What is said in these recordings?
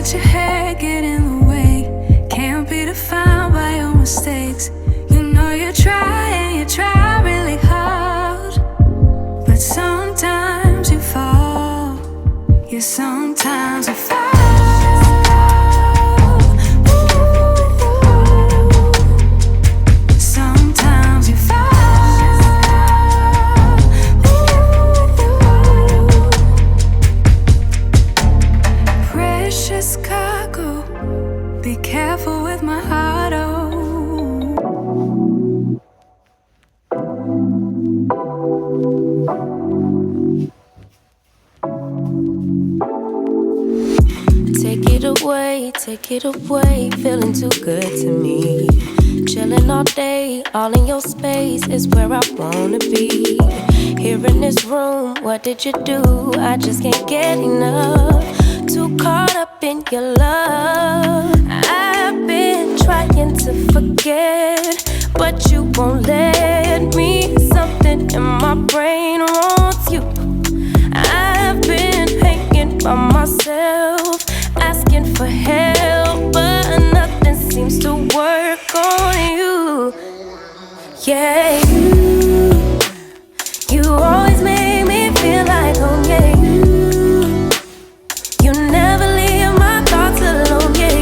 let your hair get in the way. Can't be defined by your mistakes. You know you try and you try really hard, but sometimes you fall. Yeah, sometimes you fall. Sometimes you fall. Precious cargo, be careful with my heart, oh. Take it away, feeling too good to me. Chilling all day, all in your space is where I wanna be. Here in this room, what did you do? I just can't get enough. Too caught up in your love. I've been trying to forget, but you won't let me. Something in my brain wants you. I've been hanging by myself, asking for help, but nothing seems to work on you. Yeah, you always make me feel like home. Yeah, you never leave my thoughts alone. Yeah,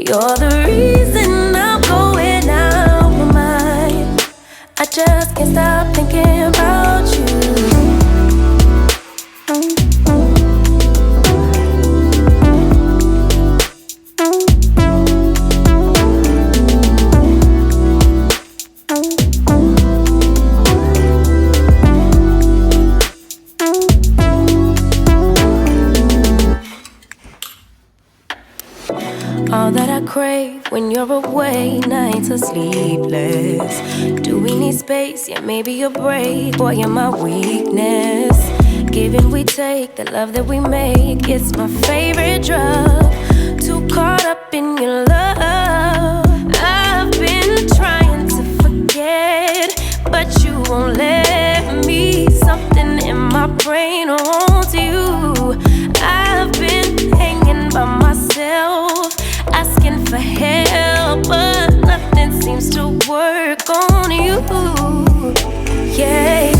you're the reason I'm going out my mind. I just can't stop thinking about you. All that I crave when you're away, nights are sleepless. Do we need space? Yeah, maybe a break. Boy, you're my weakness. Give and we take, the love that we make, it's my favorite drug. Too caught up in your love. I've been trying to forget, but you won't let me. Something in my brain wants you. I've been hanging by myself, asking for help, but nothing seems to work on you. Yeah,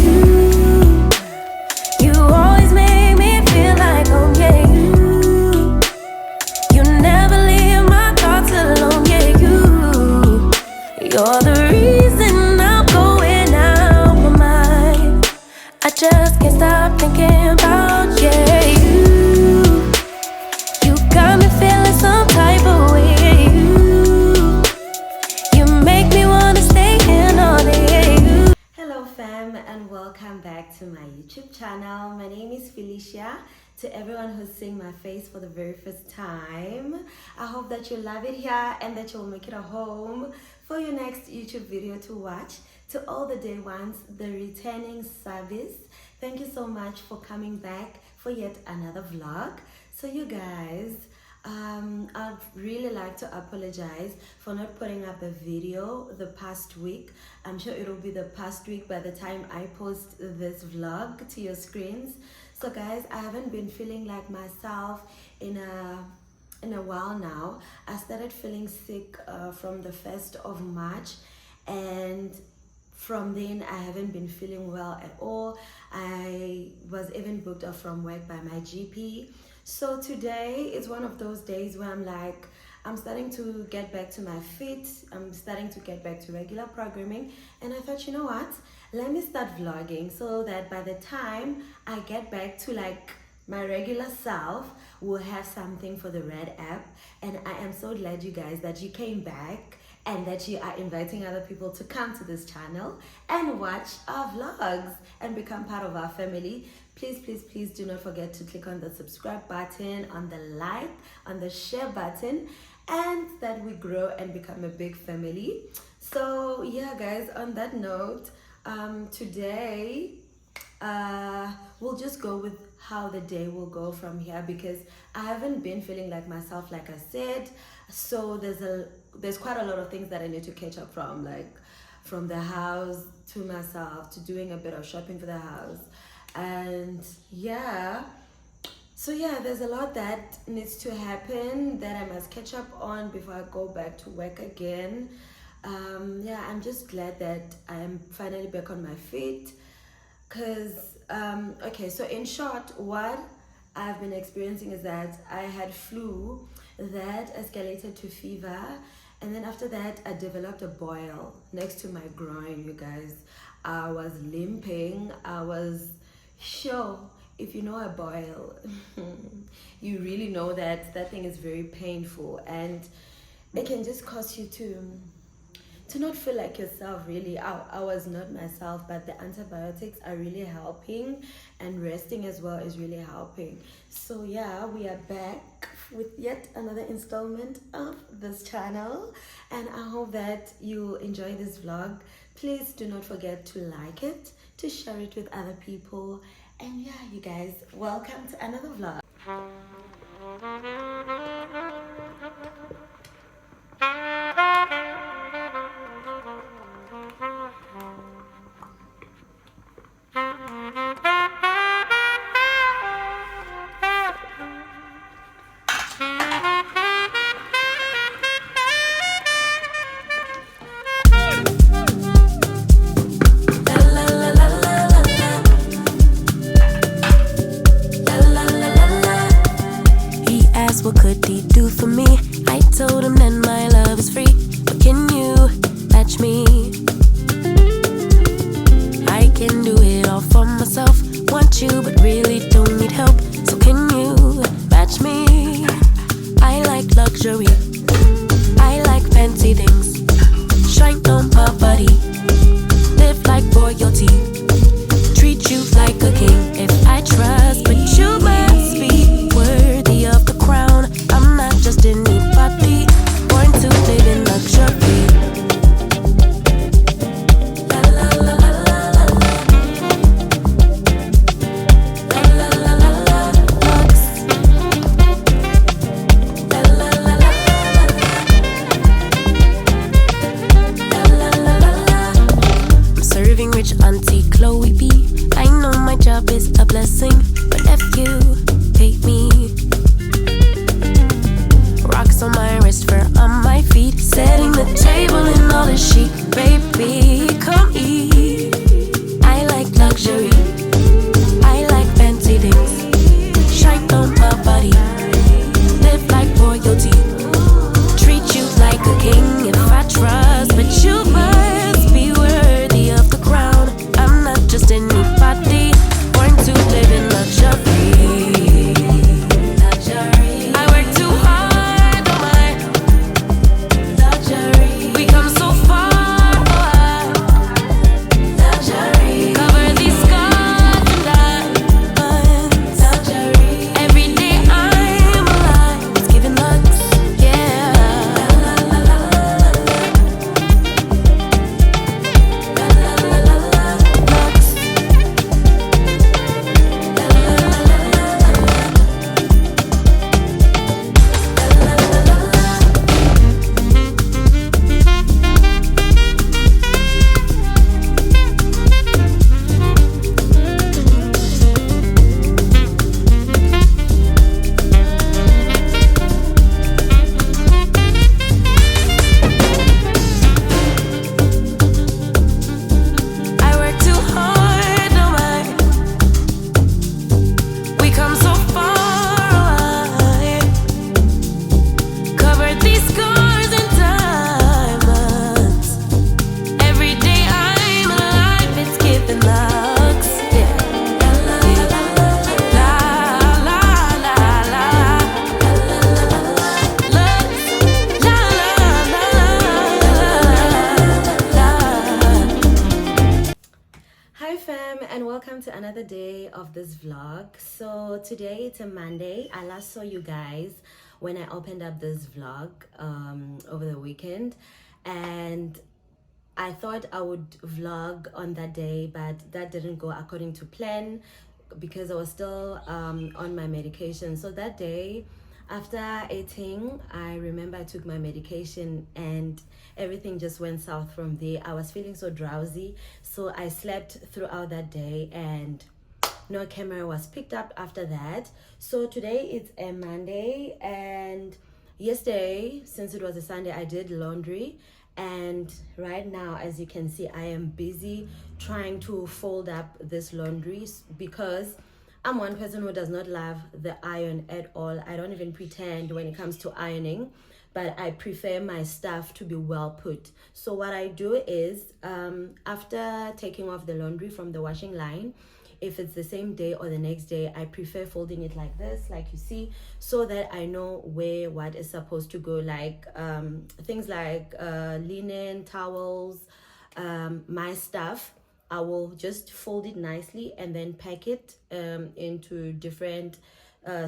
you always make me feel like home. Yeah, you never leave my thoughts alone. Yeah, you're the reason I'm going out my mind. I just can't stop thinking about you. You got me feeling some type of way. You make me wanna stay in all day. Hello fam, and welcome back to my YouTube channel. My name is Felicia. To everyone who's seeing my face for the very first time, I hope that you love it here and that you'll make it a home for your next YouTube video to watch. To all the day ones, the returning service, thank you so much for coming back for yet another vlog. So you guys, I'd really like to apologize for not putting up a video the past week. I'm sure it'll be the past week by the time I post this vlog to your screens. So guys, I haven't been feeling like myself in a while now. I started feeling sick from the 1st of March, and from then I haven't been feeling well at all. I was even booked off from work by my GP. So today is one of those days where I'm starting to get back to my feet. I'm starting to get back to regular programming, and I thought, you know what, let me start vlogging so that by the time I get back to my regular self, we'll have something for the Red app. And I am so glad you guys that you came back and that you are inviting other people to come to this channel and watch our vlogs and become part of our family. Please, please, please do not forget to click on the subscribe button, on the like, on the share button, and that we grow and become a big family. So yeah guys, on that note, today we'll just go with how the day will go from here, because I haven't been feeling like myself, like I said. So there's quite a lot of things that I need to catch up from, like from the house to myself to doing a bit of shopping for the house. And yeah, So yeah, there's a lot that needs to happen that I must catch up on before I go back to work again. Yeah, I'm just glad that I am finally back on my feet. Cause okay, so in short, what I've been experiencing is that I had flu that escalated to fever, and then after that I developed a boil next to my groin. You guys, I was limping. I was sure, if you know a boil, you really know that that thing is very painful, and it can just cause you to not feel like yourself. Really, I was not myself, but the antibiotics are really helping, and resting as well is really helping. So yeah, we are back with yet another installment of this channel, and I hope that you enjoy this vlog. Please do not forget to like it, to share it with other people, and yeah, you guys, welcome to another vlog. He asked what could he do for me. I told him that my love is free. But can you match me? I can do it all for myself. Want you but really don't need help. So can you match me? I like luxury, I like fancy things. Shine on my body, live like royalty, treat you like a king. If I trust, but you must be worthy of the crown. I'm not just anybody, born to live in luxury. La la la la la la la la la la lux. La la la la la la la la. I'm serving rich Auntie Chloe B. I know my job is a blessing, but if you hate me, rocks on my wrist, fur on my feet, setting the table in all the chic. Baby, come eat. I like luxury, I like fancy things. Shine on my body, live like royalty, treat you like a king. If I trust, but you must be worthy of the crown. I'm not just anybody, born to live in luxury. Luxury. I work too hard, oh my. Luxury. We come so far, oh luxury. Cover these scars and diamonds. Luxury. Every day I'm alive, it's giving lux, yeah. La la la la la la la la la lux. I work too hard, no my. We come so far away. Cover these scars and diamonds. Every day I'm alive, it's giving lux, yeah. La la la la la la la la lux, la la la la. Hi fam, and welcome to another day of this vlog. So today it's a Monday. I last saw you guys when I opened up this vlog over the weekend, and I thought I would vlog on that day, but that didn't go according to plan because I was still on my medication. So that day, after eating, I remember I took my medication and everything just went south from there. I was feeling so drowsy, so I slept throughout that day, and no camera was picked up after that. So today it's a Monday, and yesterday, since it was a Sunday, I did laundry. And right now, as you can see, I am busy trying to fold up this laundry because I'm one person who does not love the iron at all. I don't even pretend when it comes to ironing, but I prefer my stuff to be well put. So what I do is, after taking off the laundry from the washing line, if it's the same day or the next day, I prefer folding it like this, like you see, so that I know where what is supposed to go, like things like linen, towels, my stuff. I will just fold it nicely and then pack it into different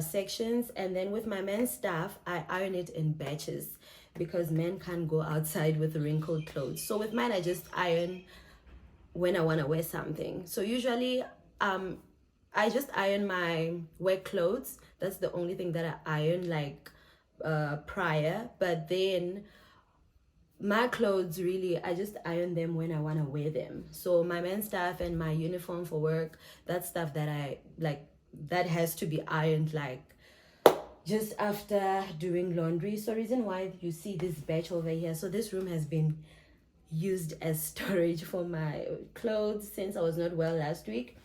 sections. And then with my men's stuff, I iron it in batches because men can't go outside with wrinkled clothes. So with mine, I just iron when I want to wear something. So usually I just iron my work clothes. That's the only thing that I iron like prior. But then my clothes, really, I just iron them when I want to wear them. So my men's stuff and my uniform for work, that's stuff that I like, that has to be ironed like just after doing laundry. So reason why you see this batch over here, so this room has been used as storage for my clothes since I was not well last week.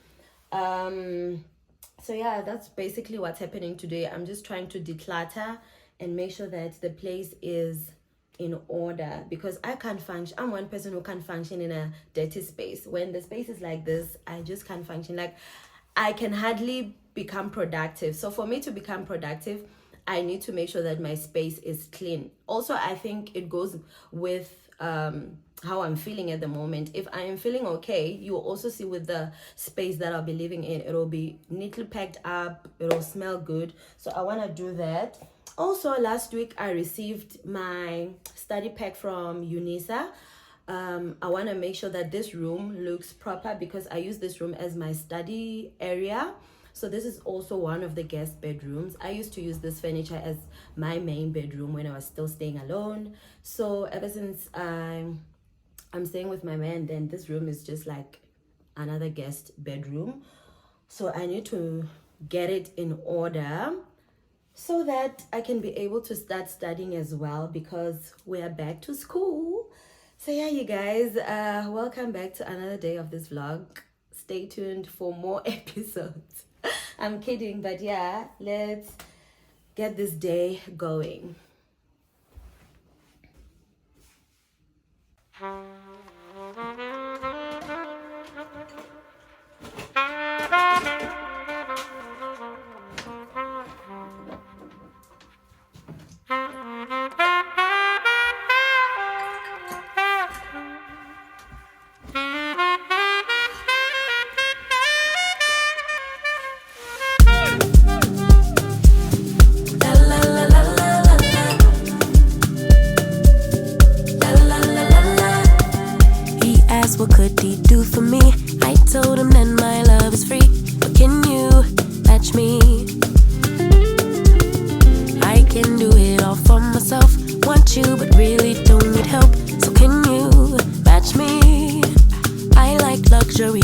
So yeah, that's basically what's happening today. I'm just trying to declutter and make sure that the place is in order, because I can't function. I'm one person who can't function in a dirty space. When the space is like this, I just can't function. Like, I can hardly become productive. So for me to become productive, I need to make sure that my space is clean. Also, I think it goes with how I'm feeling at the moment. If I am feeling okay, you will also see with the space that I'll be living in, it'll be neatly packed up, it'll smell good. So I want to do that. Also, last week I received my study pack from UNISA. I want to make sure that this room looks proper because I use this room as my study area. So this is also one of the guest bedrooms. I used to use this furniture as my main bedroom when I was still staying alone. So ever since I'm staying with my man, then this room is just like another guest bedroom. So I need to get it in order so that I can be able to start studying as well, because we are back to school. So yeah, you guys, welcome back to another day of this vlog. Stay tuned for more episodes. I'm kidding, but yeah, let's get this day going. He asked what could he do for me. I told him that my love is free. But can you match me? I can do it all for myself. Want you but really don't need help. So can you match me? I like luxury,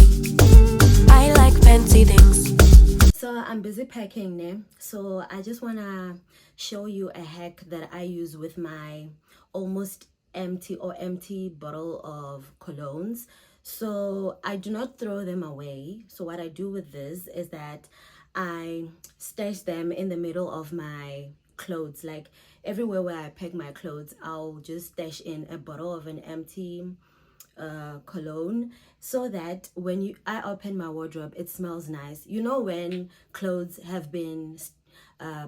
I like fancy things. So I'm busy packing now. So I just wanna show you a hack that I use with my almost empty bottle of colognes. So I do not throw them away. So what I do with this is that I stash them in the middle of my clothes. Like everywhere where I pack my clothes, I'll just stash in a bottle of an empty cologne, so that when I open my wardrobe, it smells nice. You know, when clothes have been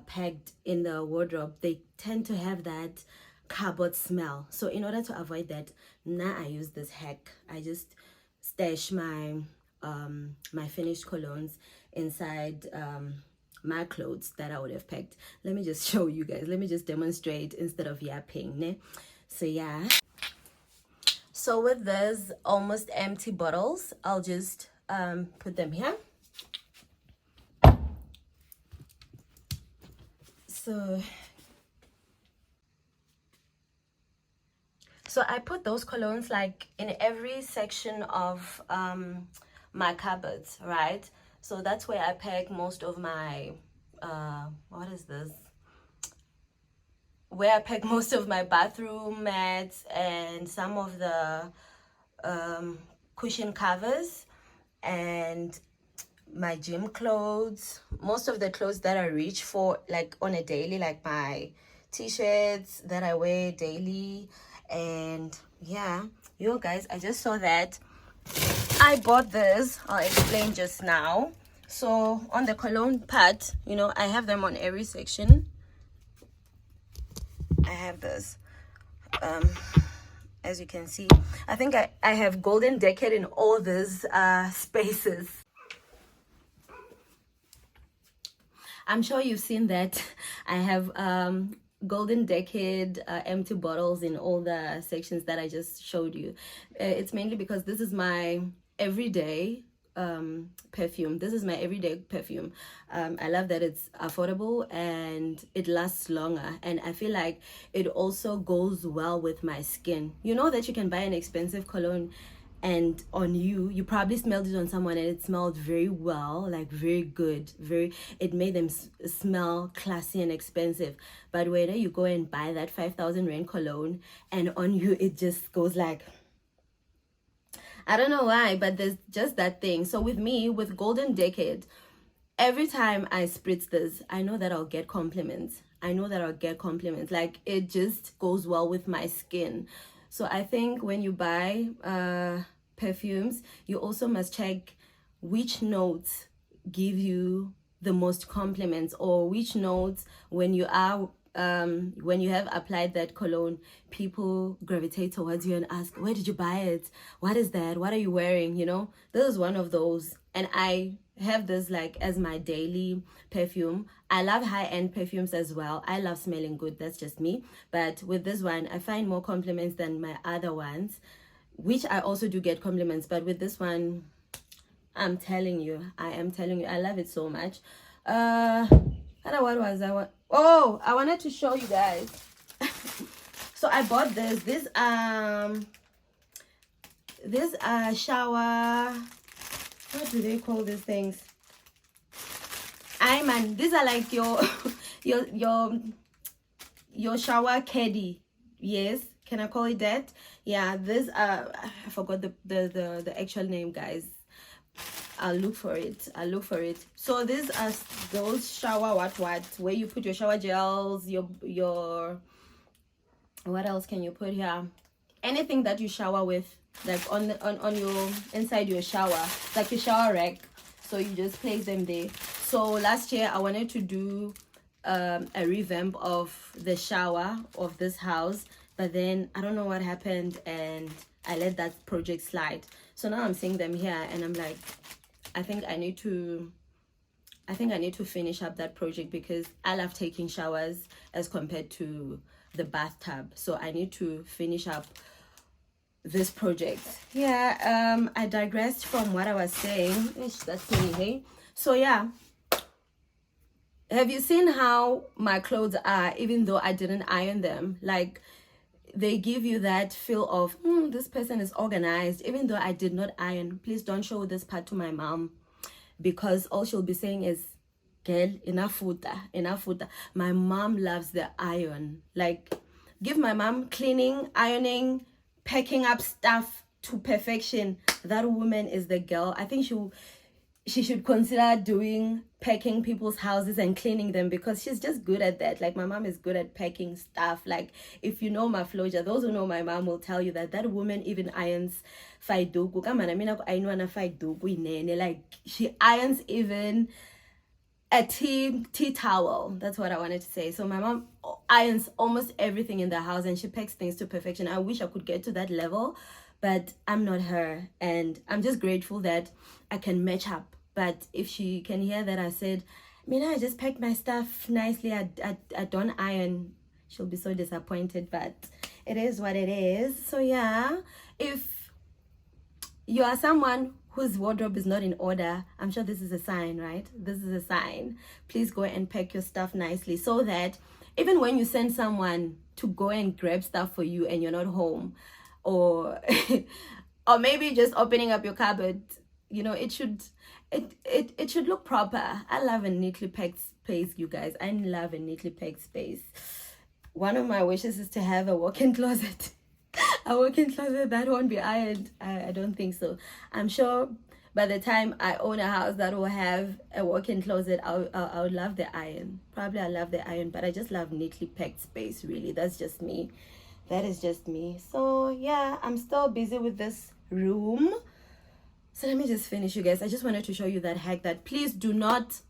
packed in the wardrobe, they tend to have that cardboard smell. So in order to avoid that, now I use this hack. I just stash my my finished colognes inside my clothes that I would have packed. Let me just show you guys. Let me just demonstrate instead of yapping. Ne? So yeah. So with these almost empty bottles, I'll just put them here. So I put those colognes like in every section of my cupboards, right? So that's where I pack most of my what is this, where I pack most of my bathroom mats and some of the cushion covers and my gym clothes, most of the clothes that I reach for like on a daily, like my t-shirts that I wear daily. And yeah, yo guys, I just saw that I bought this. I'll explain just now. So on the cologne part, you know, I have them on every section. I have this as you can see. I think I have golden decade in all these spaces. I'm sure you've seen that I have golden decade empty bottles in all the sections that I just showed you. It's mainly because this is my everyday perfume. This is my everyday perfume. I love that it's affordable and it lasts longer, and I feel like it also goes well with my skin. You know that you can buy an expensive cologne and on you probably smelled it on someone and it smelled very well, like very good, very, it made them smell classy and expensive. But whether you go and buy that 5,000 rand cologne and on you it just goes like, I don't know why, but there's just that thing. So with me, with golden decade, every time I spritz this, I know that I'll get compliments. I know that I'll get compliments. Like, it just goes well with my skin. So I think when you buy perfumes, you also must check which notes give you the most compliments, or which notes when you have applied that cologne, people gravitate towards you and ask, where did you buy it? What is that? What are you wearing? You know, this is one of those. And I have this like as my daily perfume. I love high-end perfumes as well. I love smelling good. That's just me. But with this one, I find more compliments than my other ones, which I also do get compliments. But with this one, I'm telling you, I love it so much. I don't know what was I want. Oh, I wanted to show you guys. So I bought this shower, what do they call these things? Man, these are like your your shower caddy. Yes, can I call it that? Yeah, this I forgot the actual name, guys. I'll look for it. So these are those shower what where you put your shower gels, your what else can you put here? Anything that you shower with, like on your inside your shower, like your shower rack. So you just place them there. So last year I wanted to do a revamp of the shower of this house, but then I don't know what happened and I let that project slide. So now I'm seeing them here and I'm like, I think I need to finish up that project because I love taking showers as compared to the bathtub. So I need to finish up this project. Yeah, I digressed from what I was saying. Ish, that's me, hey? So yeah, have you seen how my clothes are, even though I didn't iron them? Like, they give you that feel of this person is organized, even though I did not iron. Please don't show this part to my mom, because all she'll be saying is, girl, enough food. My mom loves the iron. Like, give my mom cleaning, ironing, packing up stuff to perfection. That woman is the girl. I think she should consider doing packing people's houses and cleaning them, because she's just good at that. Like, my mom is good at packing stuff. Like, if you know my Floja, those who know my mom will tell you that woman even irons faiduku. Like, she irons even a tea towel. That's what I wanted to say. So my mom irons almost everything in the house and she packs things to perfection. I wish I could get to that level, but I'm not her, and I'm just grateful that I can match up. But if she can hear that I said, Mina, I just packed my stuff nicely, I don't iron, she'll be so disappointed. But it is what it is. So yeah, if you are someone whose wardrobe is not in order, I'm sure this is a sign, right? This is a sign. Please go and pack your stuff nicely, so that even when you send someone to go and grab stuff for you and you're not home, or or maybe just opening up your cupboard, you know, it should it should look proper. I love a neatly packed space, you guys. I love a neatly packed space. One of my wishes is to have a walk-in closet. A walk-in closet that won't be ironed. I don't think so. I'm sure by the time I own a house that will have a walk-in closet, I would love the iron. Probably I love the iron, but I just love neatly packed space, really. That's just me. That is just me. So yeah, I'm still busy with this room. So let me just finish, you guys. I just wanted to show you that hack that please do not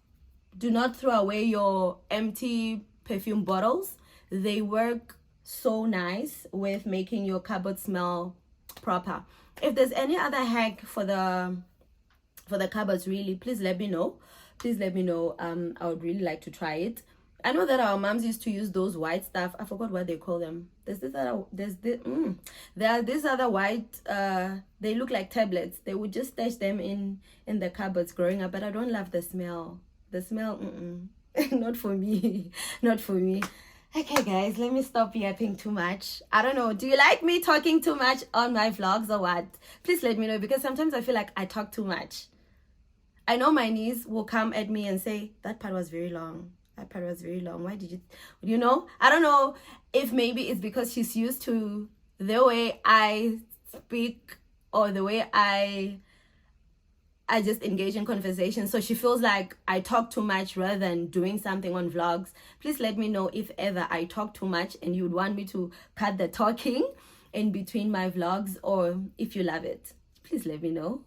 throw away your empty perfume bottles. They work so nice with making your cupboard smell proper. If there's any other hack for the cupboards, really, please let me know. Please let me know. I would really like to try it. I know that our moms used to use those white stuff. I forgot what they call them. There are these other white, they look like tablets. They would just stash them in the cupboards growing up, but I don't love the smell. The smell, not for me. Not for me. Okay, guys, let me stop yapping too much. I don't know. Do you like me talking too much on my vlogs or what? Please let me know, because sometimes I feel like I talk too much. I know my niece will come at me and say, that part was very long. That part was very long. Why did you know? I don't know if maybe it's because she's used to the way I speak or the way I just engage in conversation. So she feels like I talk too much rather than doing something on vlogs. Please let me know if ever I talk too much and you would want me to cut the talking in between my vlogs, or if you love it. Please let me know.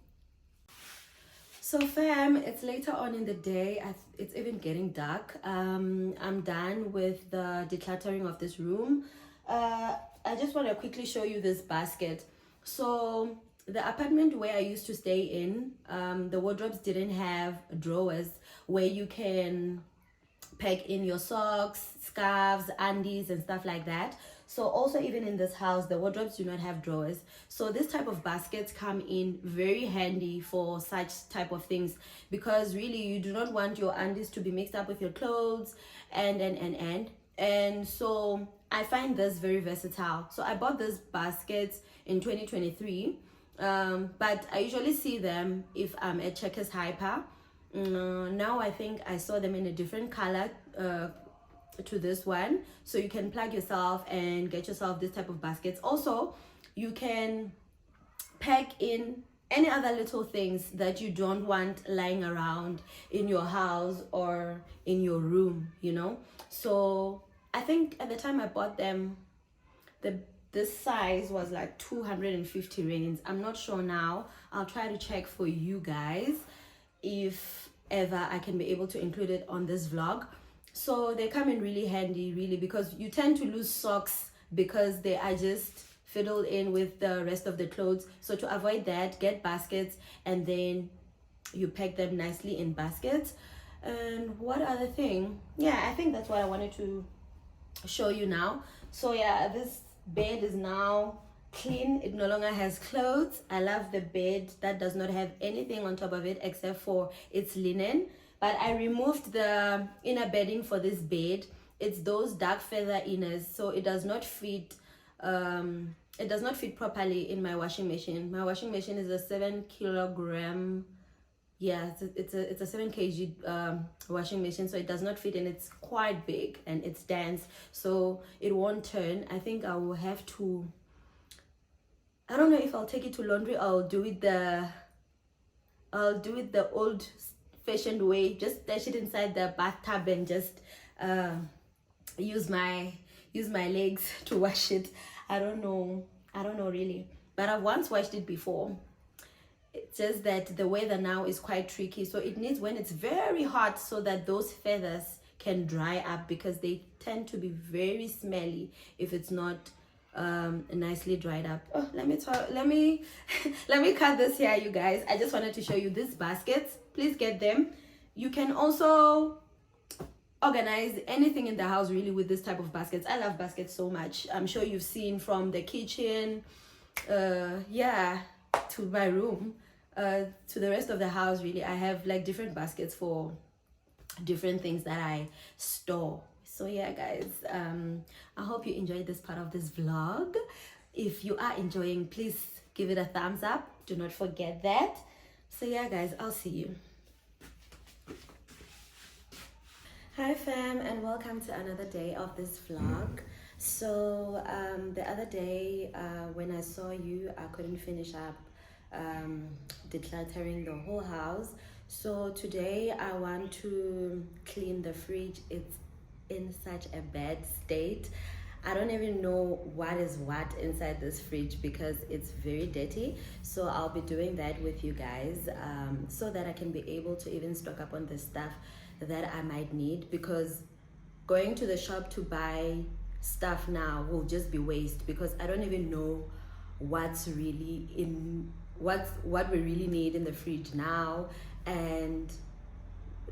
So fam, it's later on in the day. It's even getting dark. I'm done with the decluttering of this room. I just want to quickly show you this basket. So the apartment where I used to stay in, the wardrobes didn't have drawers where you can pack in your socks, scarves, undies, and stuff like that. So also even in this house, the wardrobes do not have drawers. So this type of baskets come in very handy for such type of things, because really you do not want your undies to be mixed up with your clothes and so I find this very versatile. So I bought this baskets in 2023, but I usually see them if I'm at Checkers Hyper. Now I think I saw them in a different color to this one, so you can plug yourself and get yourself this type of baskets. Also, you can pack in any other little things that you don't want lying around in your house or in your room, you know. So I think at the time I bought them, this size was like 250 rands. I'm not sure now. I'll try to check for you guys if ever I can be able to include it on this vlog. So they come in really handy, really, because you tend to lose socks because they are just fiddled in with the rest of the clothes. So to avoid that, get baskets and then you pack them nicely in baskets. And what other thing? Yeah, I think that's what I wanted to show you now. So yeah, this bed is now clean. It no longer has clothes. I love the bed that does not have anything on top of it except for its linen. But I removed the inner bedding for this bed. It's those dark feather inners, so it does not fit properly in my washing machine. My washing machine is a 7 kilogram, yeah, it's a 7 kg washing machine, so it does not fit, and it's quite big and it's dense, so it won't turn. I think I will have to, I don't know if I'll take it to laundry or I'll do it the old fashioned way, just stash it inside the bathtub and just use my legs to wash it. I don't know really, but I've once washed it before. It's just that the weather now is quite tricky, so it needs when it's very hot so that those feathers can dry up, because they tend to be very smelly if it's not nicely dried up. Oh, let me cut this here, you guys. I just wanted to show you these baskets. Please get them. You can also organize anything in the house really with this type of baskets. I love baskets so much. I'm sure you've seen from the kitchen yeah, to my room, to the rest of the house. Really, I have like different baskets for different things that I store. So yeah, guys, I hope you enjoyed this part of this vlog. If you are enjoying, please give it a thumbs up. Do not forget that. So yeah, guys, I'll see you. Hi fam, and welcome to another day of this vlog. So the other day when I saw you, I couldn't finish up decluttering the whole house. So today I want to clean the fridge. It's in such a bad state. I don't even know what is what inside this fridge because it's very dirty. So I'll be doing that with you guys so that I can be able to even stock up on the stuff that I might need, because going to the shop to buy stuff now will just be waste, because I don't even know what's really in what we really need in the fridge now. And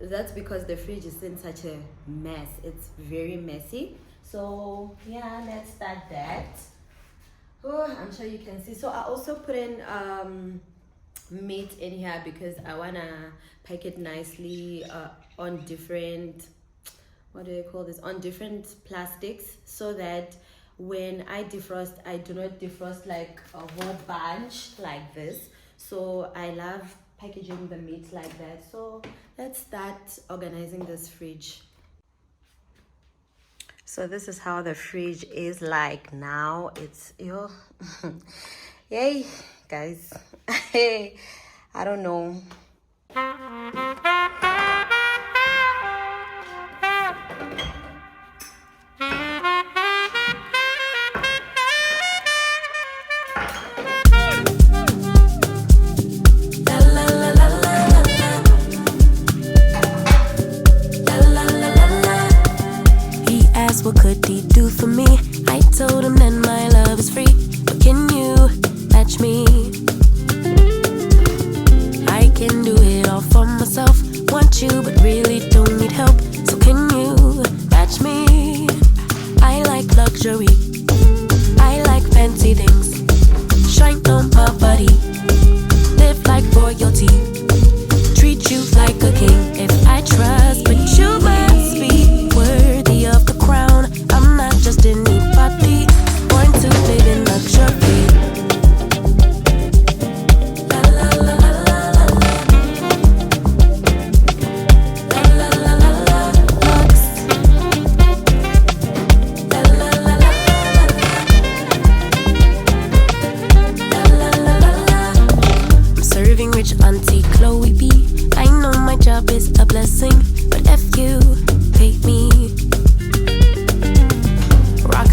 that's because the fridge is in such a mess. It's very messy. So yeah, let's start that. Oh, I'm sure you can see. So I also put in meat in here because I wanna pack it nicely on different, what do you call this, on different plastics, so that when I defrost, I do not defrost like a whole bunch like this. So I love packaging the meat like that. So let's start organizing this fridge. So this is how the fridge is like now. It's yo yay guys. Hey, I don't know. He asked what could he do for me. I told him that my love is free. But can you match me? I can do it all for myself. Want you but really don't need help. So can you match me? I like luxury, I like fancy things. Shine on my body, live like royalty, treat you like a king. If I trust, but you must be worthy of the crown. I'm not just anybody, born to live in luxury. La la la la la la la la la la lux. La la la la la la la la. I'm serving rich Auntie Chloe B. I know my job is a blessing, but if you pay me, rock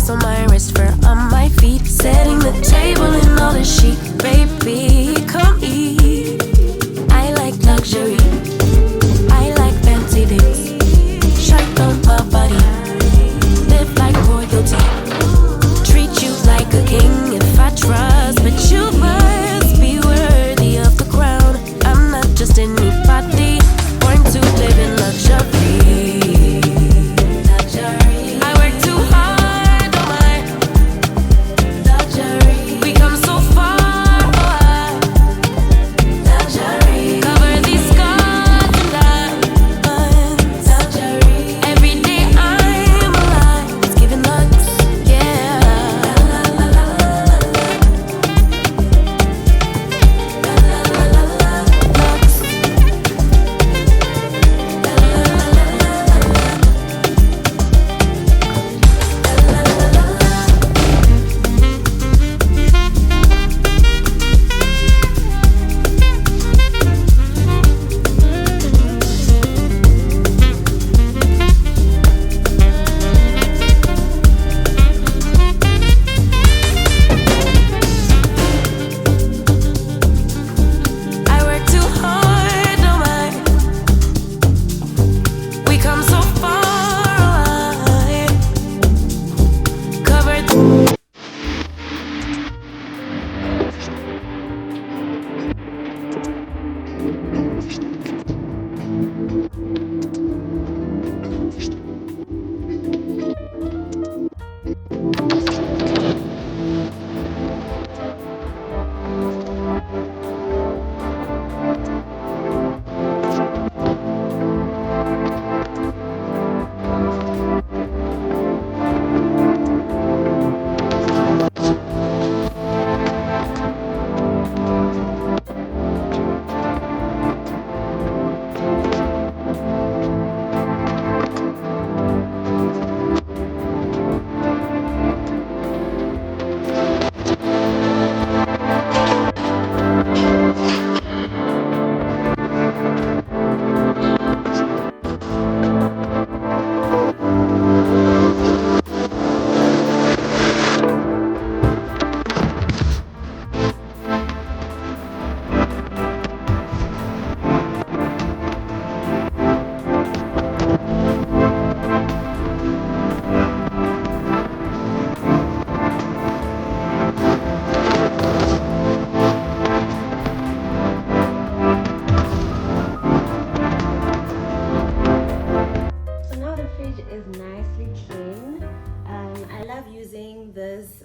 using this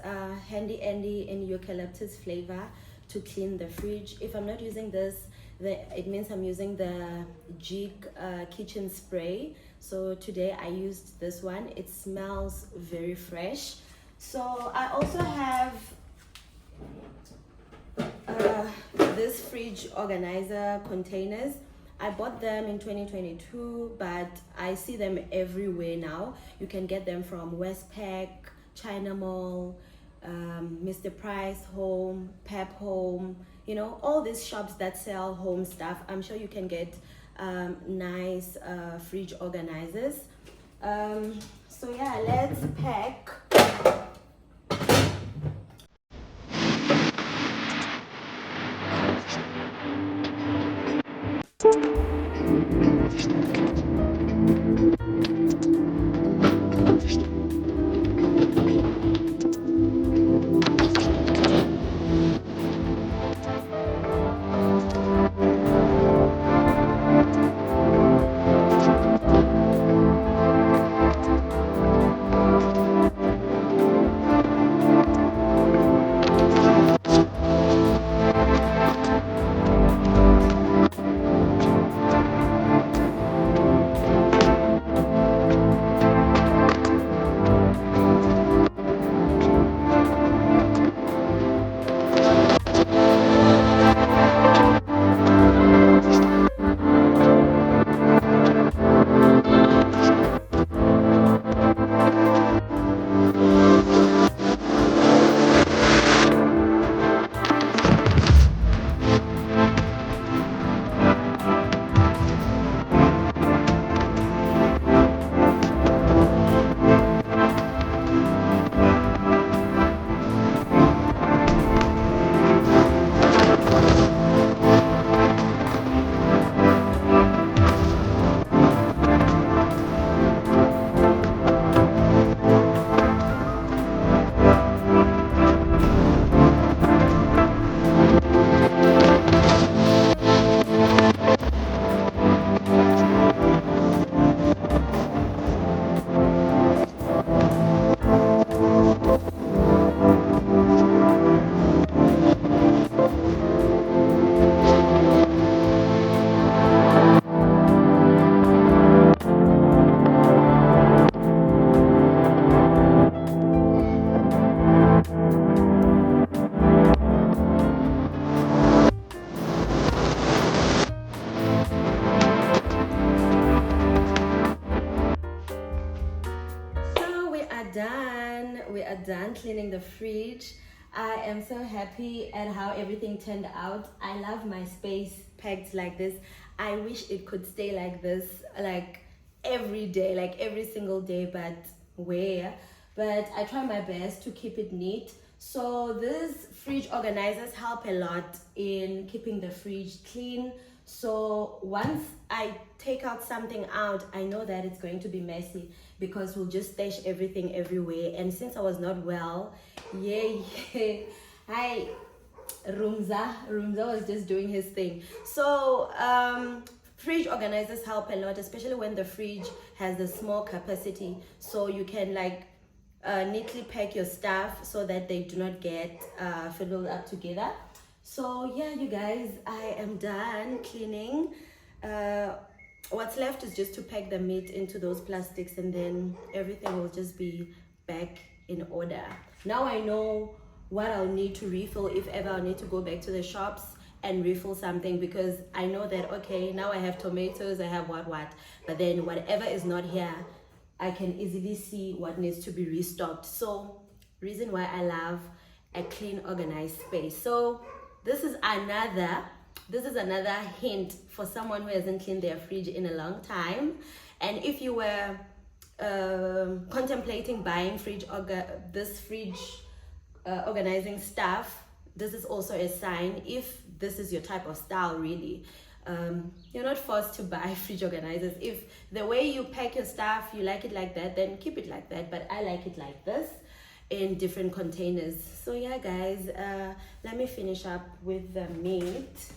handy Andy and eucalyptus flavor to clean the fridge. If I'm not using this, it means I'm using the Jig kitchen spray. So today I used this one. It smells very fresh. So I also have this fridge organizer containers. I bought them in 2022, but I see them everywhere now. You can get them from Westpac, China Mall, Mr. Price Home, Pep Home, you know, all these shops that sell home stuff. I'm sure you can get nice fridge organizers. So yeah, let's pack. We are done cleaning the fridge. I am so happy at how everything turned out. I love my space packed like this. I wish it could stay like this, like every day, like every single day, but where? But I try my best to keep it neat. So these fridge organizers help a lot in keeping the fridge clean. So once I take out something out, I know that it's going to be messy because we'll just stash everything everywhere. And since I was not well, hi, Rumza was just doing his thing. So fridge organizers help a lot, especially when the fridge has a small capacity. So you can like neatly pack your stuff so that they do not get fiddled up together. So yeah, you guys, I am done cleaning. What's left is just to pack the meat into those plastics, and then everything will just be back in order. Now I know what I'll need to refill if ever I'll need to go back to the shops and refill something, because I know that, okay, now I have tomatoes, I have what, but then whatever is not here, I can easily see what needs to be restocked. So reason why I love a clean, organized space. So this is another hint for someone who hasn't cleaned their fridge in a long time. And if you were contemplating buying this fridge organizing stuff, this is also a sign. If this is your type of style, really, you're not forced to buy fridge organizers. If the way you pack your stuff, you like it like that, then keep it like that. But I like it like this, in different containers. So yeah, guys, let me finish up with the meat.